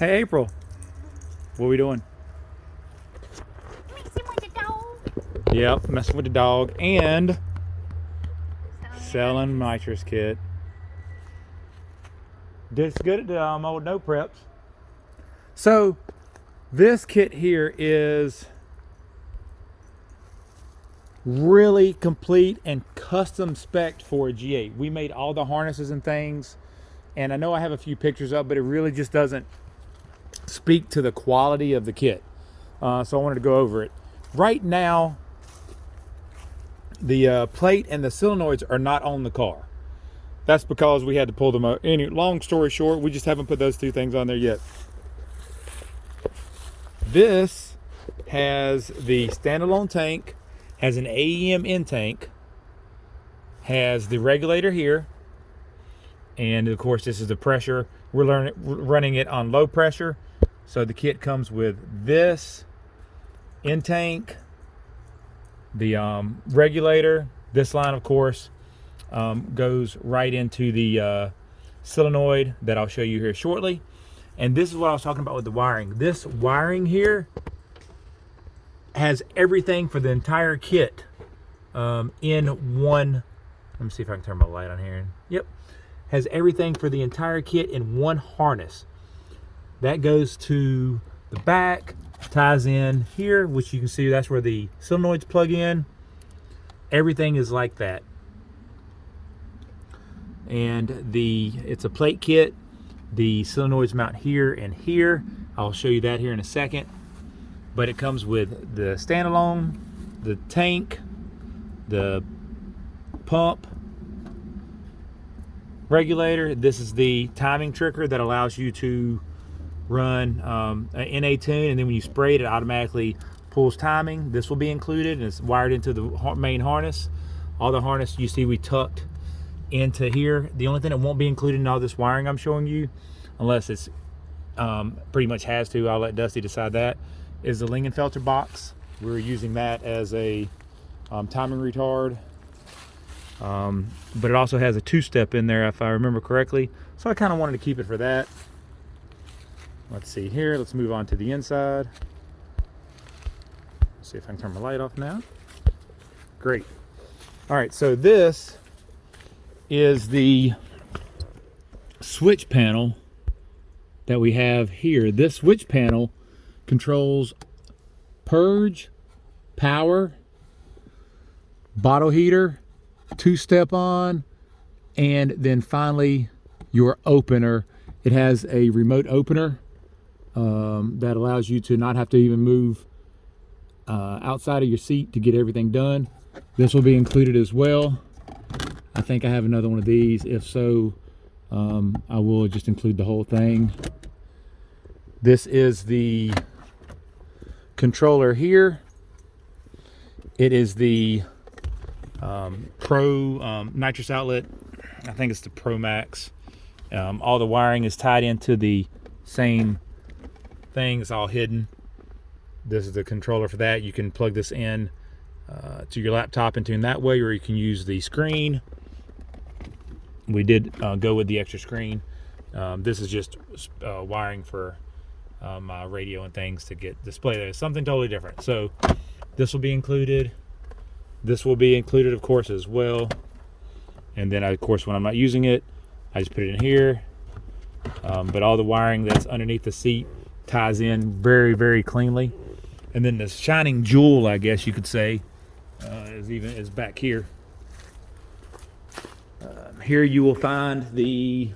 Hey April, what are we doing? Messing with the dog. Yep, messing with the dog and selling nitrous kit. It's good at the old no preps. So this kit here is really complete and custom spec'd for a G8. We made all the harnesses and things, and I know I have a few pictures up, but it really just doesn't speak to the quality of the kit. So I wanted to go over it. Right now, the plate and the solenoids are not on the car. That's because we had to pull them out. Long story short, we just haven't put those two things on there yet. This has the standalone tank, has an AEM in tank, has the regulator here, and of course this is the pressure. We're running it on low pressure. So the kit comes with this in tank, the regulator. This line, of course, goes right into the solenoid that I'll show you here shortly. And this is what I was talking about with the wiring. This wiring here has everything for the entire kit in one. Let me see if I can turn my light on here. Yep. Has everything for the entire kit in one harness. That goes to the back, ties in here, which you can see that's where the solenoids plug in. Everything is like that. And it's a plate kit. The solenoids mount here and here. I'll show you that here in a second. But it comes with the standalone, the tank, the pump, regulator. This is the timing trigger that allows you to run an NA tune, and then when you spray it, it automatically pulls timing. This will be included, and it's wired into the main harness. All the harness you see we tucked into here. The only thing that won't be included in all this wiring I'm showing you, unless it's pretty much has to, I'll let Dusty decide that, is the Lingenfelter box. We're using that as a timing retard. But it also has a two-step in there if I remember correctly. So I kind of wanted to keep it for that. Let's see here. Let's move on to the inside. Let's see if I can turn my light off now. Great. All right, so this is the switch panel that we have here. This switch panel controls purge, power, bottle heater, two-step on, and then finally your opener. It has a remote opener that allows you to not have to even move outside of your seat to get everything done. This will be included as well. I think I have another one of these. If so, I will just include the whole thing. This is the controller here. It is the Pro Nitrous Outlet. I think it's the Pro Max. All the wiring is tied into the same thing. It's all hidden. This is the controller for that. You can plug this in to your laptop and tune that way, or you can use the screen. We did go with the extra screen. This is just wiring for my radio and things to get display there. Something totally different. So this will be included. This will be included, of course, as well. And then, of course, when I'm not using it, I just put it in here. But all the wiring that's underneath the seat ties in very, very cleanly. And then the shining jewel, I guess you could say, is back here. Here you will find the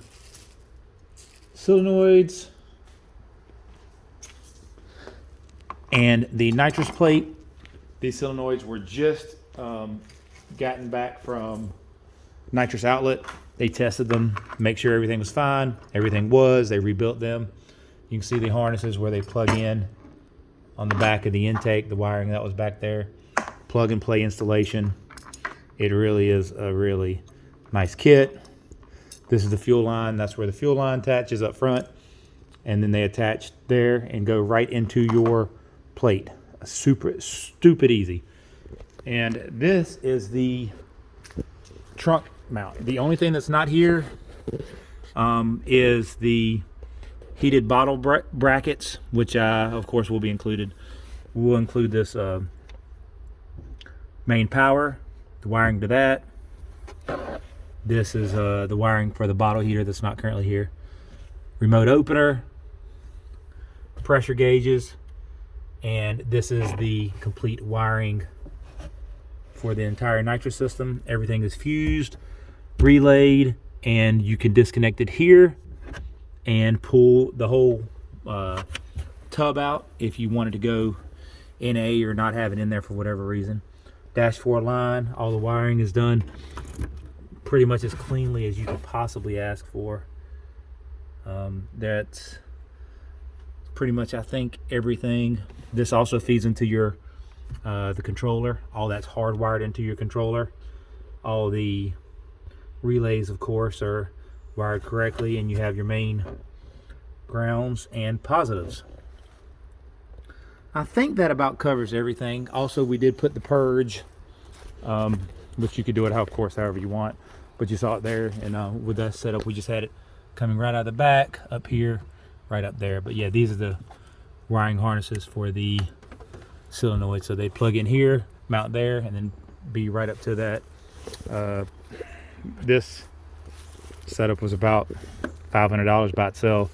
solenoids and the nitrous plate. These solenoids were just gotten back from Nitrous Outlet. They tested them, make sure everything was fine. Everything was. They rebuilt them. You can see the harnesses where they plug in on the back of the intake, the wiring that was back there. Plug and play installation. It really is a really nice kit. This is the fuel line. That's where the fuel line attaches up front. And then they attach there and go right into your plate. Super stupid easy. And this is the trunk mount. The only thing that's not here is the heated bottle brackets, which of course will be included. We'll include this main power, the wiring to that. This is the wiring for the bottle heater that's not currently here. Remote opener, pressure gauges, and this is the complete wiring for the entire nitrous system. Everything is fused, relayed, and you can disconnect it here and pull the whole tub out if you wanted to go NA or not have it in there for whatever reason. Dash 4 line, all the wiring is done pretty much as cleanly as you could possibly ask for. That's pretty much, I think, everything. This also feeds into your the controller. All that's hardwired into your controller. All the relays, of course, are wired correctly, and you have your main grounds and positives. I think that about covers everything. Also, we did put the purge, which you could do it, of course, however you want, but you saw it there. And with that setup, we just had it coming right out of the back, up here, right up there. But yeah, these are the wiring harnesses for the solenoid. So they plug in here, mount there, and then be right up to that. This setup was about $500 by itself.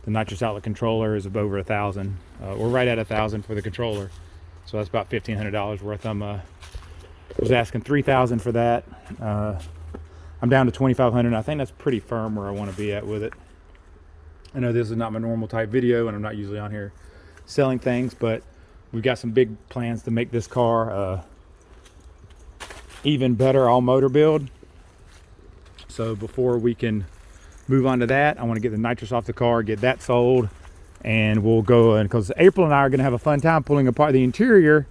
The nitrous outlet controller is over $1,000. We're right at $1,000 for the controller, so that's about $1,500 worth. Was asking $3,000 for that. I'm down to $2,500. I think that's pretty firm where I want to be at with it. I know this is not my normal type video, and I'm not usually on here selling things, but we've got some big plans to make this car even better all motor build. So before we can move on to that, I want to get the nitrous off the car, get that sold, and we'll go, and because April and I are going to have a fun time pulling apart the interior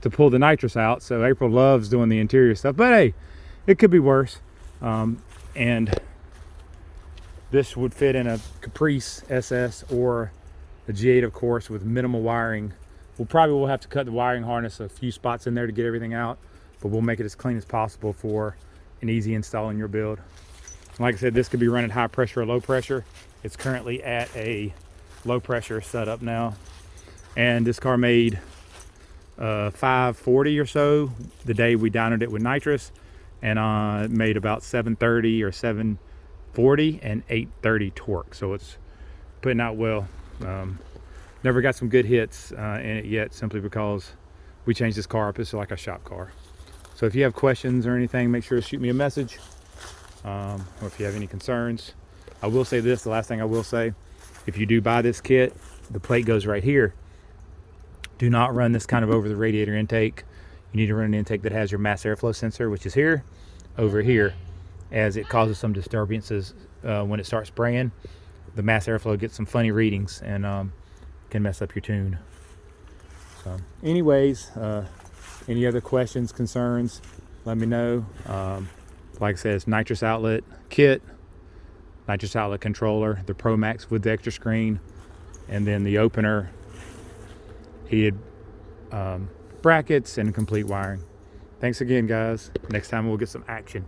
to pull the nitrous out. So April loves doing the interior stuff, but hey, it could be worse. And this would fit in a Caprice SS or a G8, of course, with minimal wiring. We'll have to cut the wiring harness a few spots in there to get everything out, but we'll make it as clean as possible for an easy install in your build. Like I said, this could be running high pressure or low pressure. It's currently at a low pressure setup now, and this car made 540 or so the day we downed it with nitrous, and it made about 730 or 740 and 830 torque. So it's putting out well. Never got some good hits in it yet, simply because we changed this car up. It's like a shop car. So if you have questions or anything, make sure to shoot me a message. Or if you have any concerns. I will say this, the last thing I will say, if you do buy this kit, the plate goes right here. Do not run this kind of over the radiator intake. You need to run an intake that has your mass airflow sensor, which is here, over here, as it causes some disturbances when it starts spraying. The mass airflow gets some funny readings and can mess up your tune. So anyways, any other questions, concerns, let me know. Like I said, it's nitrous outlet kit, nitrous outlet controller, the Pro Max with the extra screen, and then the opener, heated brackets, and complete wiring. Thanks again, guys. Next time we'll get some action.